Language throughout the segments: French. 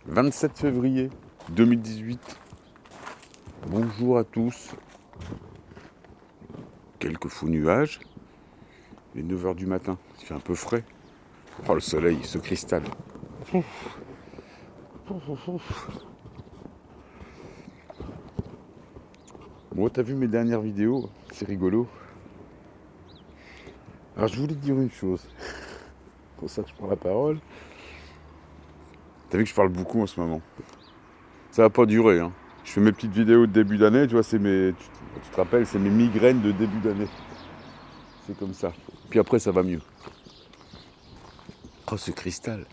27 février 2018. Bonjour à tous. Quelques faux nuages. Il est 9 h du matin. Il fait un peu frais. Oh, le soleil se cristal. Bon, t'as vu mes dernières vidéos? C'est rigolo. Alors, je voulais te dire une chose. C'est pour ça que je prends la parole. T'as vu que je parle beaucoup en ce moment. Ça va pas durer, hein. Je fais mes petites vidéos de début d'année, tu vois, c'est mes. Tu te rappelles, c'est mes migraines de début d'année. C'est comme ça. Puis après, ça va mieux. Oh, ce cristal.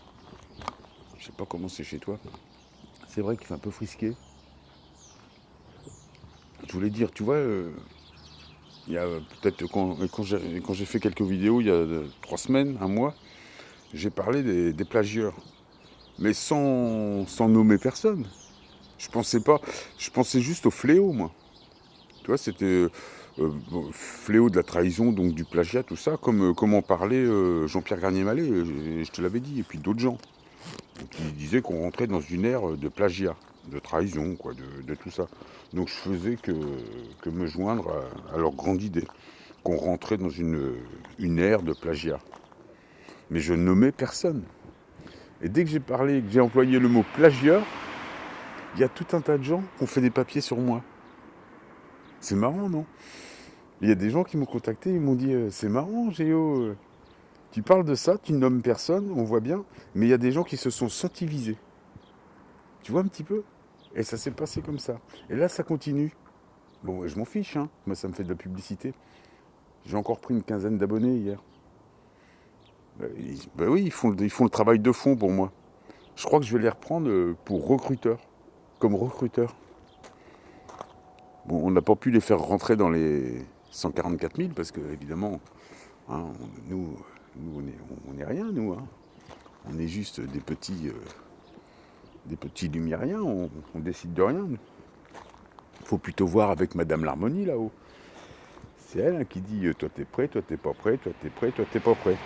Je sais pas comment c'est chez toi. C'est vrai qu'il fait un peu frisqué. Je voulais dire, tu vois, il y a peut-être quand j'ai fait quelques vidéos, il y a 3 semaines, un mois, j'ai parlé des plagieurs. Mais sans nommer personne. Je pensais pas. Je pensais juste au fléau, moi. Tu vois, c'était fléau de la trahison, donc du plagiat, tout ça, comme en parlait Jean-Pierre Garnier-Mallet, je te l'avais dit, et puis d'autres gens, qui disaient qu'on rentrait dans une ère de plagiat, de trahison, quoi, de tout ça. Donc je faisais que me joindre à leur grande idée, qu'on rentrait dans une ère de plagiat. Mais je nommais personne. Et dès que j'ai parlé, que j'ai employé le mot plagiat, il y a tout un tas de gens qui ont fait des papiers sur moi. C'est marrant, non? Il y a des gens qui m'ont contacté, ils m'ont dit c'est marrant, Géo, tu parles de ça, tu ne nommes personne, on voit bien, mais il y a des gens qui se sont sentis visés. Tu vois un petit peu? Et ça s'est passé comme ça. Et là, ça continue. Bon, je m'en fiche, hein. Moi, ça me fait de la publicité. J'ai encore pris une quinzaine d'abonnés hier. Ben oui, ils font le travail de fond pour moi. Je crois que je vais les reprendre pour recruteurs, comme recruteurs. Bon, on n'a pas pu les faire rentrer dans les 144 000 parce que, évidemment, hein, nous on est rien, nous. Hein. On est juste des petits lumiériens, on décide de rien. Il faut plutôt voir avec Madame l'Harmonie là-haut. C'est elle hein, qui dit toi t'es prêt, toi t'es pas prêt, toi t'es prêt, toi t'es pas prêt.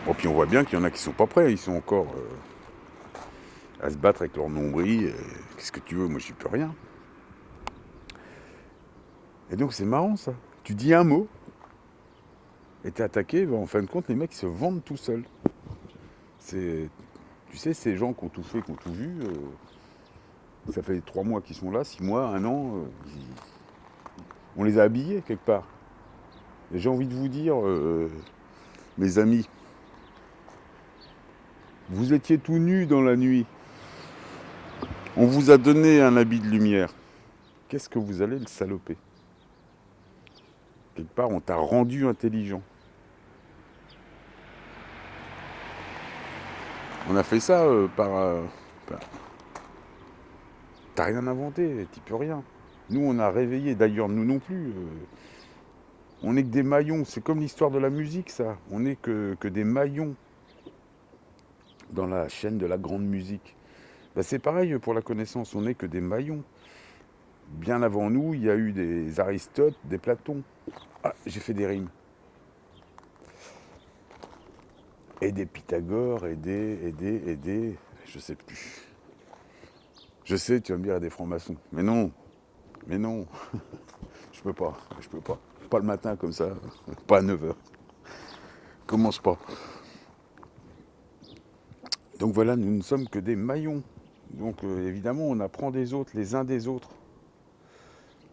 Bon, puis on voit bien qu'il y en a qui sont pas prêts, ils sont encore à se battre avec leur nombril. Qu'est-ce que tu veux, moi j'y peux rien. Et donc c'est marrant ça. Tu dis un mot, et t'es attaqué, ben, en fin de compte, les mecs ils se vendent tout seuls. Tu sais, ces gens qui ont tout fait, qui ont tout vu, ça fait 3 mois qu'ils sont là, 6 mois, 1 an, on les a habillés quelque part. Et j'ai envie de vous dire, mes amis, vous étiez tout nus dans la nuit. On vous a donné un habit de lumière. Qu'est-ce que vous allez le saloper? Quelque part, on t'a rendu intelligent. On a fait ça par. T'as rien inventé, t'y peux rien. Nous, on a réveillé, d'ailleurs, nous non plus. On n'est que des maillons, c'est comme l'histoire de la musique, ça. On n'est que des maillons dans la chaîne de la grande musique. Ben, c'est pareil pour la connaissance, on n'est que des maillons. Bien avant nous, il y a eu des Aristotes, des Platons. Ah, j'ai fait des rimes. Et des Pythagore, et des... Je sais plus. Je sais, tu vas me dire, il y a des francs-maçons. Mais non, je peux pas. Pas le matin comme ça, pas à 9 h. Commence pas. Donc voilà, nous ne sommes que des maillons. Donc évidemment, on apprend des autres, les uns des autres.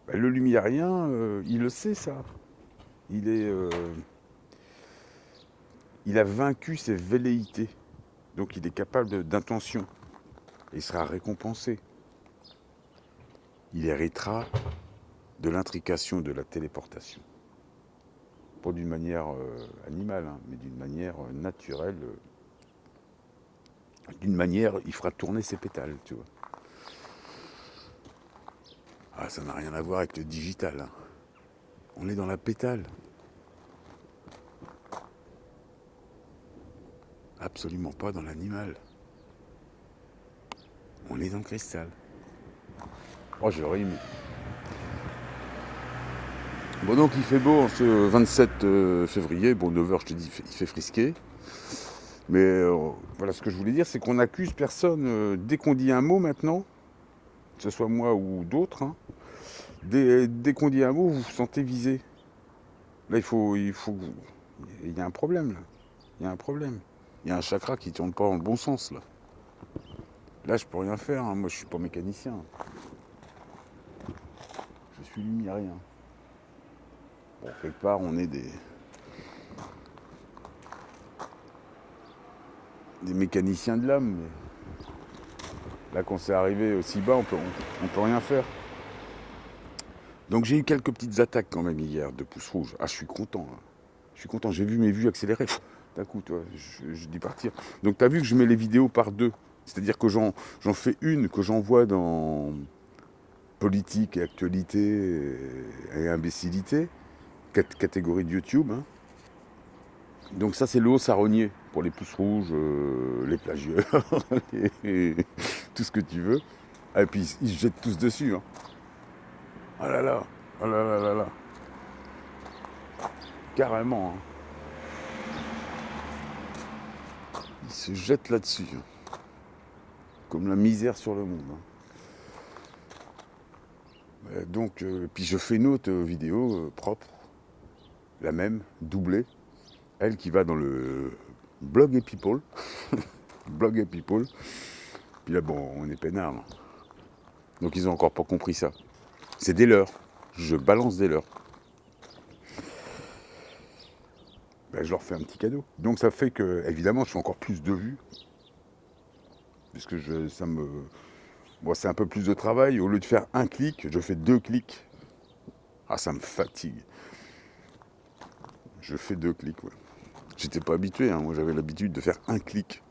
Ben, le lumiérien, il le sait ça. Il a vaincu ses velléités. Donc il est capable d'intention. Il sera récompensé. Il héritera de l'intrication de la téléportation. Pas d'une manière animale, hein, mais d'une manière naturelle. D'une manière, il fera tourner ses pétales, tu vois. Ah, ça n'a rien à voir avec le digital. Hein. On est dans la pétale. Absolument pas dans l'animal. On est dans le cristal. Oh, je rime. Bon, donc il fait beau en ce 27 février. Bon, 9 h, je te dis, il fait frisquer. Mais voilà, ce que je voulais dire, c'est qu'on n'accuse personne. Dès qu'on dit un mot maintenant, que ce soit moi ou d'autres, hein, dès qu'on dit un mot, vous vous sentez visé. Là, il y a un problème, là. Il y a un problème. Il y a un chakra qui ne tourne pas dans le bon sens, là. Là, je peux rien faire, hein. Moi, je suis pas mécanicien. Je suis lumérien. Bon, quelque part, on est des mécaniciens de l'âme, mais là, quand c'est arrivé aussi bas, on peut rien faire. Donc j'ai eu quelques petites attaques quand même hier de pouces rouges. Ah, je suis content, hein. Je suis content, j'ai vu mes vues accélérer. D'un coup, toi, je dis partir. Donc tu as vu que je mets les vidéos par deux. C'est-à-dire que j'en fais une que j'envoie dans politique et actualité et imbécilité, catégorie de YouTube, hein. Donc ça, c'est le haut sarognier pour les pouces rouges, les plagieurs, tout ce que tu veux. Et puis ils se jettent tous dessus, hein. Oh là là, oh là là là là. Carrément, hein. Ils se jettent là-dessus, hein. Comme la misère sur le monde, hein. Donc, puis je fais une autre vidéo propre, la même, doublée, elle qui va dans le blog et people, blog et people. Puis là, bon, on est peinard, hein. Donc ils ont encore pas compris ça. C'est des leurs, je balance des leurs. Ben, je leur fais un petit cadeau. Donc ça fait que, évidemment, je fais encore plus de vues. Parce que moi, c'est un peu plus de travail. Au lieu de faire un clic, je fais 2 clics. Ah, ça me fatigue. Je fais 2 clics, ouais. J'étais pas habitué, hein. Moi j'avais l'habitude de faire un clic.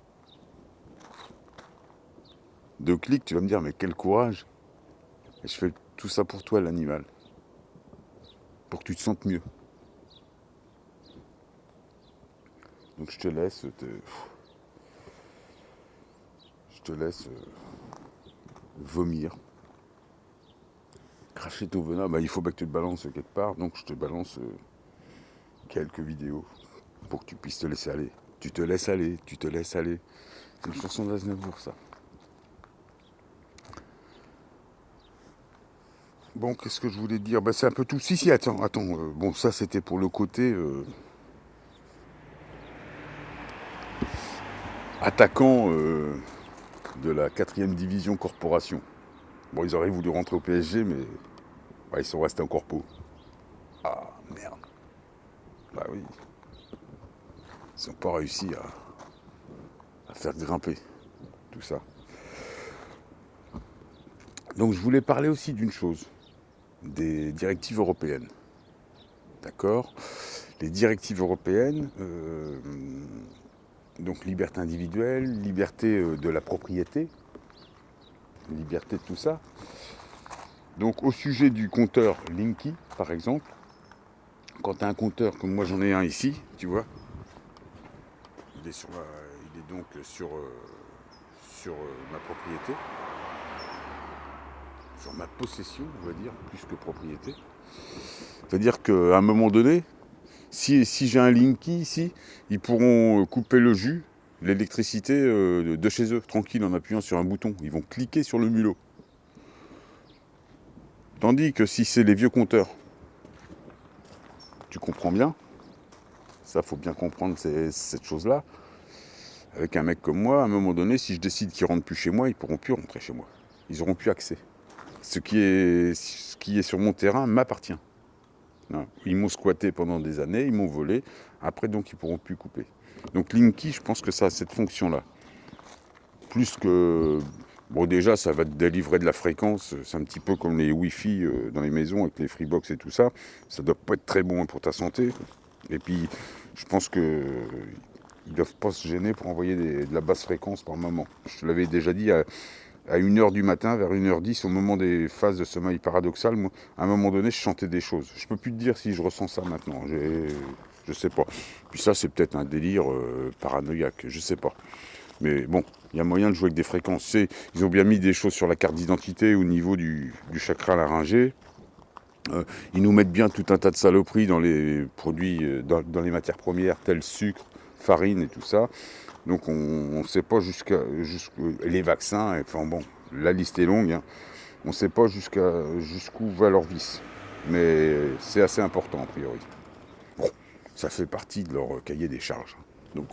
2 clics, tu vas me dire, mais quel courage. Et je fais tout ça pour toi, l'animal. Pour que tu te sentes mieux. Donc je te laisse vomir. Cracher ton venin, bah, il faut bien que tu te balances quelque part, donc je te balance quelques vidéos pour que tu puisses te laisser aller. Tu te laisses aller, tu te laisses aller. C'est une chanson d'Aznavour, ça. Bon, qu'est-ce que je voulais dire? Bah, c'est un peu tout. Si, attends. Bon, ça, c'était pour le côté attaquant de la 4e division corporation. Bon, ils auraient voulu rentrer au PSG, mais ouais, ils sont restés en corpo. Ah, merde. Bah oui. Ils n'ont pas réussi à faire grimper tout ça. Donc je voulais parler aussi d'une chose, des directives européennes. D'accord? Les directives européennes, donc liberté individuelle, liberté de la propriété, liberté de tout ça. Donc au sujet du compteur Linky, par exemple, quand tu as un compteur comme moi j'en ai un ici, tu vois, il est donc sur ma propriété, sur ma possession, on va dire, plus que propriété. C'est-à-dire qu'à un moment donné, si j'ai un Linky ici, ils pourront couper le jus, l'électricité de chez eux, tranquille, en appuyant sur un bouton. Ils vont cliquer sur le mulot. Tandis que si c'est les vieux compteurs, tu comprends bien, ça faut bien comprendre cette chose-là. Avec un mec comme moi, à un moment donné, si je décide qu'ils ne rentrent plus chez moi, ils ne pourront plus rentrer chez moi. Ils n'auront plus accès. Ce qui est sur mon terrain m'appartient. Non, ils m'ont squatté pendant des années, ils m'ont volé. Après, donc, ils ne pourront plus couper. Donc, Linky, je pense que ça a cette fonction-là. Plus que... Bon, déjà, ça va te délivrer de la fréquence. C'est un petit peu comme les Wi-Fi dans les maisons avec les Freebox et tout ça. Ça doit pas être très bon pour ta santé. Et puis, je pense que ils doivent pas se gêner pour envoyer de la basse fréquence par moment. Je te l'avais déjà dit, à 1h du matin, vers 1h10, au moment des phases de sommeil paradoxal, moi, à un moment donné, je chantais des choses. Je peux plus te dire si je ressens ça maintenant. Je sais pas. Puis ça, c'est peut-être un délire paranoïaque. Je sais pas. Mais bon, il y a moyen de jouer avec des fréquences. Ils ont bien mis des choses sur la carte d'identité au niveau du chakra laryngé. Ils nous mettent bien tout un tas de saloperies dans les produits, dans les matières premières, telles sucre, farine et tout ça. Donc on ne sait pas les vaccins, enfin bon, la liste est longue, hein. On ne sait pas jusqu'où va leur vis. Mais c'est assez important a priori. Bon, ça fait partie de leur cahier des charges. Donc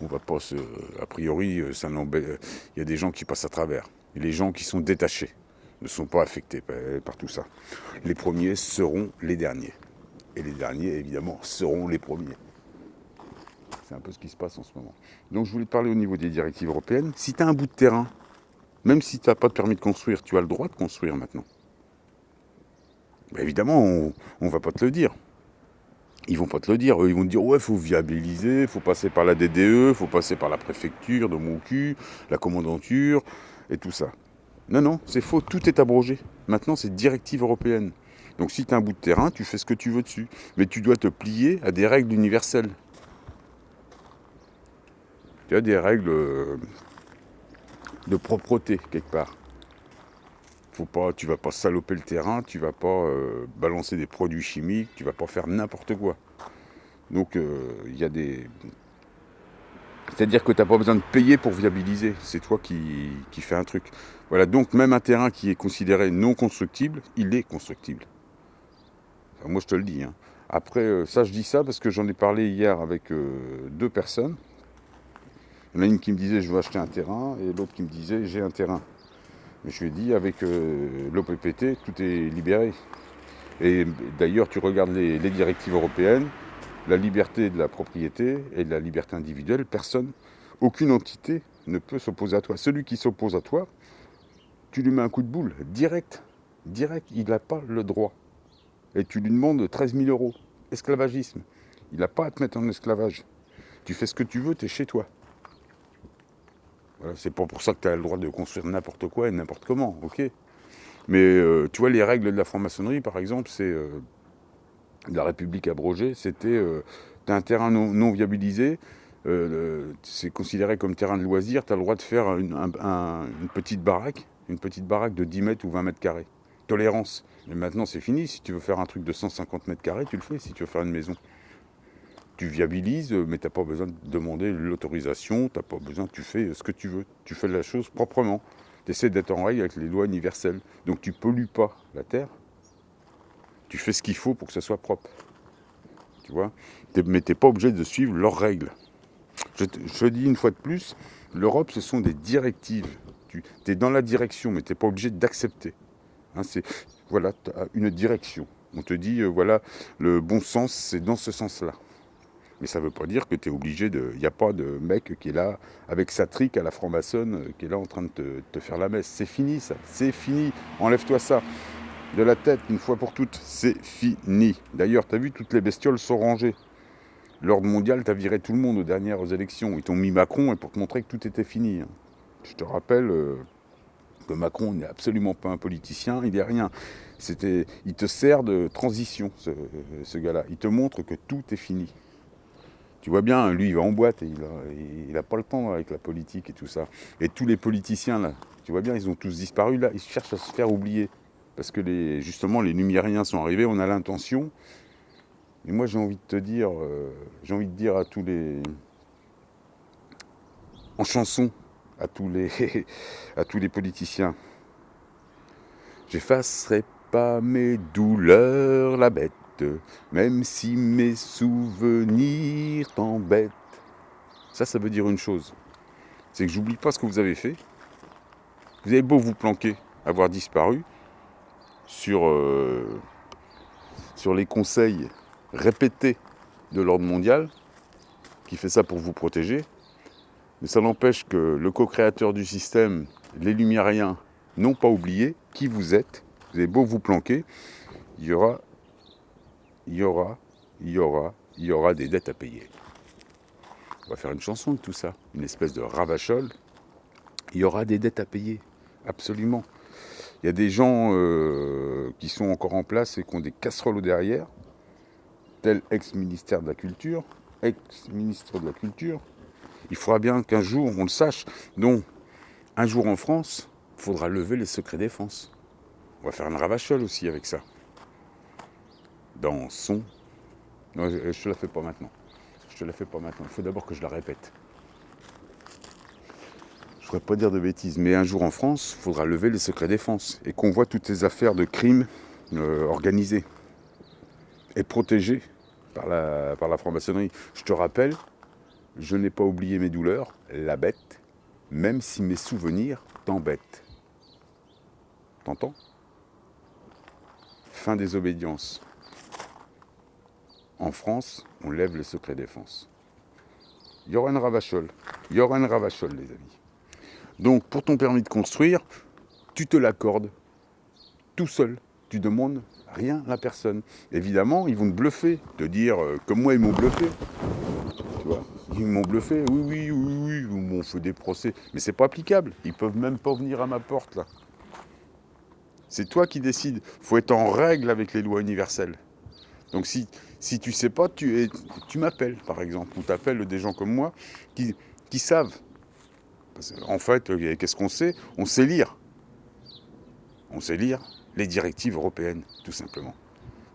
on va pas se. A priori, ça n'embête. Il y a des gens qui passent à travers. Et les gens qui sont détachés ne sont pas affectés par tout ça. Les premiers seront les derniers. Et les derniers, évidemment, seront les premiers. C'est un peu ce qui se passe en ce moment. Donc je voulais te parler au niveau des directives européennes. Si tu as un bout de terrain, même si tu n'as pas de permis de construire, tu as le droit de construire maintenant. Ben évidemment, on ne va pas te le dire. Ils vont pas te le dire. Eux, ils vont te dire, ouais, il faut viabiliser, il faut passer par la DDE, il faut passer par la préfecture de mon cul, la commandanture, et tout ça. Non, non, c'est faux, tout est abrogé. Maintenant, c'est directive européenne. Donc si tu as un bout de terrain, tu fais ce que tu veux dessus. Mais tu dois te plier à des règles universelles. Tu as des règles de propreté, quelque part. Tu vas pas saloper le terrain, tu vas pas balancer des produits chimiques, tu vas pas faire n'importe quoi. Donc il y a des... C'est-à-dire que tu n'as pas besoin de payer pour viabiliser, c'est toi qui fais un truc. Voilà, donc même un terrain qui est considéré non constructible, il est constructible. Enfin, moi je te le dis, hein. Après, ça je dis ça parce que j'en ai parlé hier avec 2 personnes. Il y en a une qui me disait je veux acheter un terrain et l'autre qui me disait j'ai un terrain. Mais je lui ai dit avec l'OPPT, tout est libéré. Et d'ailleurs, tu regardes les directives européennes, la liberté de la propriété et de la liberté individuelle, aucune entité ne peut s'opposer à toi. Celui qui s'oppose à toi, tu lui mets un coup de boule, direct, il n'a pas le droit. Et tu lui demandes 13 000 euros. Esclavagisme. Il n'a pas à te mettre en esclavage. Tu fais ce que tu veux, tu es chez toi. Voilà, c'est pas pour ça que tu as le droit de construire n'importe quoi et n'importe comment, ok. Mais tu vois, les règles de la franc-maçonnerie, par exemple, c'est de la République abrogée, c'était tu as un terrain non viabilisé, c'est considéré comme terrain de loisir, tu as le droit de faire une petite baraque de 10 mètres ou 20 mètres carrés. Tolérance. Mais maintenant, c'est fini. Si tu veux faire un truc de 150 mètres carrés, tu le fais. Si tu veux faire une maison, tu viabilises, mais tu n'as pas besoin de demander l'autorisation, tu n'as pas besoin, tu fais ce que tu veux. Tu fais la chose proprement. Tu essaies d'être en règle avec les lois universelles. Donc tu pollues pas la terre. Tu fais ce qu'il faut pour que ça soit propre. Tu vois, mais tu n'es pas obligé de suivre leurs règles. Je te dis une fois de plus, l'Europe, ce sont des directives. Tu es dans la direction, mais tu n'es pas obligé d'accepter. Hein, voilà, tu as une direction. On te dit, voilà, le bon sens, c'est dans ce sens-là. Mais ça ne veut pas dire que tu es obligé de... Il n'y a pas de mec qui est là, avec sa trique à la franc-maçonne, qui est là en train de te faire la messe. C'est fini, ça. C'est fini. Enlève-toi ça de la tête, une fois pour toutes. C'est fini. D'ailleurs, tu as vu, toutes les bestioles sont rangées. L'ordre mondial, tu as viré tout le monde aux dernières élections. Ils t'ont mis Macron et pour te montrer que tout était fini. Je te rappelle que Macron n'est absolument pas un politicien, il n'est rien. Il te sert de transition, ce gars-là. Il te montre que tout est fini. Tu vois bien, lui, il va en boîte et il n'a pas le temps avec la politique et tout ça. Et tous les politiciens, là, tu vois bien, ils ont tous disparu, là. Ils cherchent à se faire oublier. Parce que, justement, les Lumériens sont arrivés, on a l'intention. Et moi, j'ai envie de dire à tous les... En chanson, à tous les politiciens. J'effacerai pas mes douleurs, la bête, même si mes souvenirs t'embêtent. Ça veut dire une chose. C'est que j'oublie pas ce que vous avez fait. Vous avez beau vous planquer, avoir disparu, sur les conseils répétés de l'ordre mondial, qui fait ça pour vous protéger, mais ça n'empêche que le co-créateur du système, les Lumériens, n'ont pas oublié qui vous êtes. Vous avez beau vous planquer, il y aura des dettes à payer. On va faire une chanson de tout ça, une espèce de ravachol. Il y aura des dettes à payer, absolument. Il y a des gens qui sont encore en place et qui ont des casseroles au derrière, tel ex-ministre de la Culture. Il faudra bien qu'un jour on le sache. Donc, un jour en France, il faudra lever les secrets défense. On va faire un ravachol aussi avec ça. Dans son... Non, je te la fais pas maintenant. Il faut d'abord que je la répète. je ne voudrais pas dire de bêtises, mais un jour en France, il faudra lever les secrets défense et qu'on voit toutes ces affaires de crimes organisés et protégés par la franc-maçonnerie. Je te rappelle, je n'ai pas oublié mes douleurs, la bête, même si mes souvenirs t'embêtent. T'entends? Fin des obédiences. En France, on lève le secret défense. Yoran Ravachol, les amis. Donc, pour ton permis de construire, tu te l'accordes tout seul. Tu demandes rien à personne. Évidemment, ils vont te bluffer, te dire, comme moi, ils m'ont bluffé. Tu vois, ils m'ont bluffé, oui, ils m'ont fait des procès. Mais c'est pas applicable. Ils peuvent même pas venir à ma porte, là. C'est toi qui décides. Il faut être en règle avec les lois universelles. Donc si tu sais pas, tu m'appelles, par exemple. Ou tu appelles des gens comme moi qui savent. En fait, qu'est-ce qu'on sait? On sait lire. On sait lire les directives européennes, tout simplement.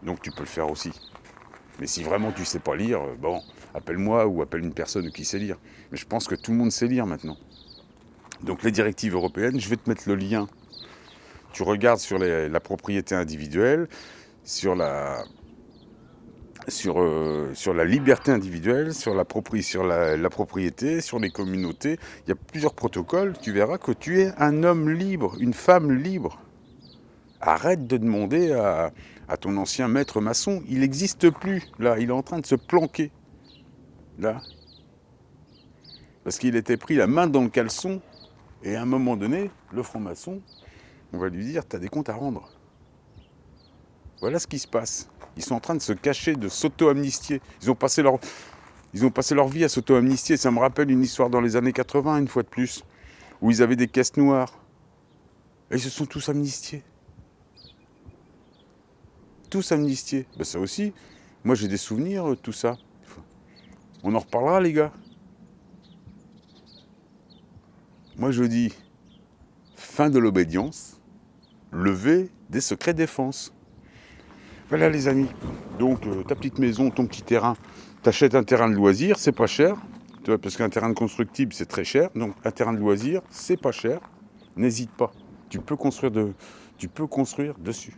Donc tu peux le faire aussi. Mais si vraiment tu sais pas lire, bon, appelle-moi ou appelle une personne qui sait lire. Mais je pense que tout le monde sait lire maintenant. Donc les directives européennes, je vais te mettre le lien. Tu regardes sur la propriété individuelle, sur la liberté individuelle, sur la propriété, sur les communautés. Il y a plusieurs protocoles. Tu verras que tu es un homme libre, une femme libre. Arrête de demander à ton ancien maître maçon. Il n'existe plus, là. Il est en train de se planquer, là. Parce qu'il était pris la main dans le caleçon. Et à un moment donné, le franc-maçon, on va lui dire, t'as des comptes à rendre. Voilà ce qui se passe. Ils sont en train de se cacher, de s'auto-amnistier. Ils ont passé leur vie à s'auto-amnistier. Ça me rappelle une histoire dans les années 80, une fois de plus, où ils avaient des caisses noires. Et ils se sont tous amnistiés. Tous amnistiés. Ben ça aussi, moi j'ai des souvenirs de tout ça. On en reparlera, les gars. Moi je dis, fin de l'obédience, levée des secrets défense. Voilà les amis, donc ta petite maison, ton petit terrain, t'achètes un terrain de loisir, c'est pas cher, tu vois, parce qu'un terrain de constructible c'est très cher, donc un terrain de loisir c'est pas cher, n'hésite pas, tu peux construire dessus.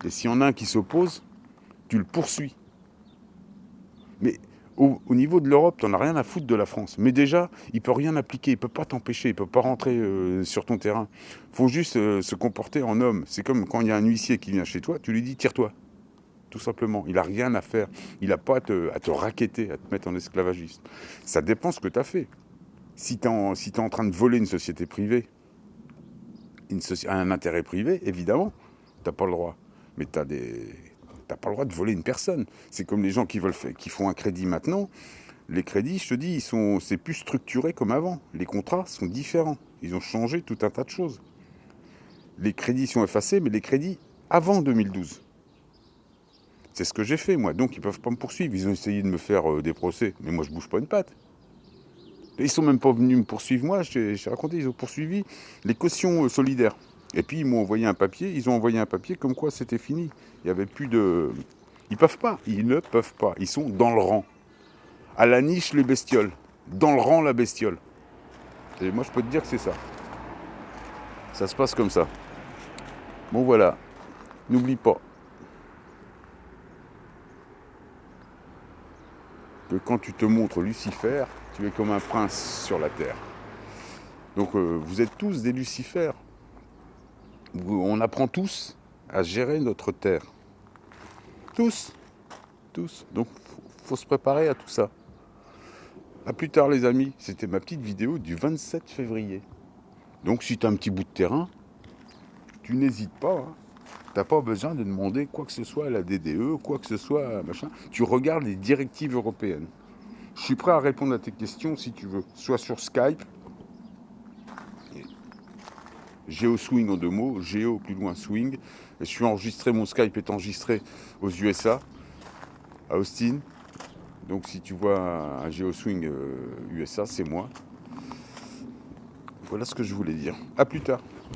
Et s'il y en a un qui s'oppose, tu le poursuis. Mais au niveau de l'Europe, t'en as rien à foutre de la France. Mais déjà, il peut rien appliquer, il peut pas t'empêcher, il peut pas rentrer sur ton terrain. Faut juste se comporter en homme. C'est comme quand il y a un huissier qui vient chez toi, tu lui dis tire-toi. Tout simplement. Il n'a rien à faire. Il n'a pas à te racketter, à te mettre en esclavagisme. Ça dépend ce que tu as fait. Si tu es en train de voler une société privée, un intérêt privé, évidemment, tu n'as pas le droit. Mais tu n'as pas le droit de voler une personne. C'est comme les gens qui font un crédit maintenant. Les crédits, je te dis, c'est plus structuré comme avant. Les contrats sont différents. Ils ont changé tout un tas de choses. Les crédits sont effacés, mais les crédits avant 2012. C'est ce que j'ai fait, moi. Donc, ils ne peuvent pas me poursuivre. Ils ont essayé de me faire des procès. Mais moi, je ne bouge pas une patte. Ils ne sont même pas venus me poursuivre, moi. Je t'ai raconté, ils ont poursuivi les cautions solidaires. Et puis, ils m'ont envoyé un papier. Ils ont envoyé un papier comme quoi c'était fini. Il n'y avait plus de... Ils peuvent pas. Ils ne peuvent pas. Ils sont dans le rang. À la niche, les bestioles. Dans le rang, la bestiole. Et moi, je peux te dire que c'est ça. Ça se passe comme ça. Bon, voilà. N'oublie pas que quand tu te montres Lucifer, tu es comme un prince sur la terre. Donc vous êtes tous des Lucifères. On apprend tous à gérer notre terre. Tous. Donc faut se préparer à tout ça. A plus tard les amis, c'était ma petite vidéo du 27 février. Donc si tu as un petit bout de terrain, tu n'hésites pas. Hein. T'as pas besoin de demander quoi que ce soit à la DDE, quoi que ce soit, machin. Tu regardes les directives européennes. Je suis prêt à répondre à tes questions si tu veux, soit sur Skype, GeoSwing en 2 mots, Géo plus loin Swing. Et je suis enregistré, mon Skype est enregistré aux USA, à Austin. Donc si tu vois un GeoSwing USA, c'est moi. Voilà ce que je voulais dire. À plus tard.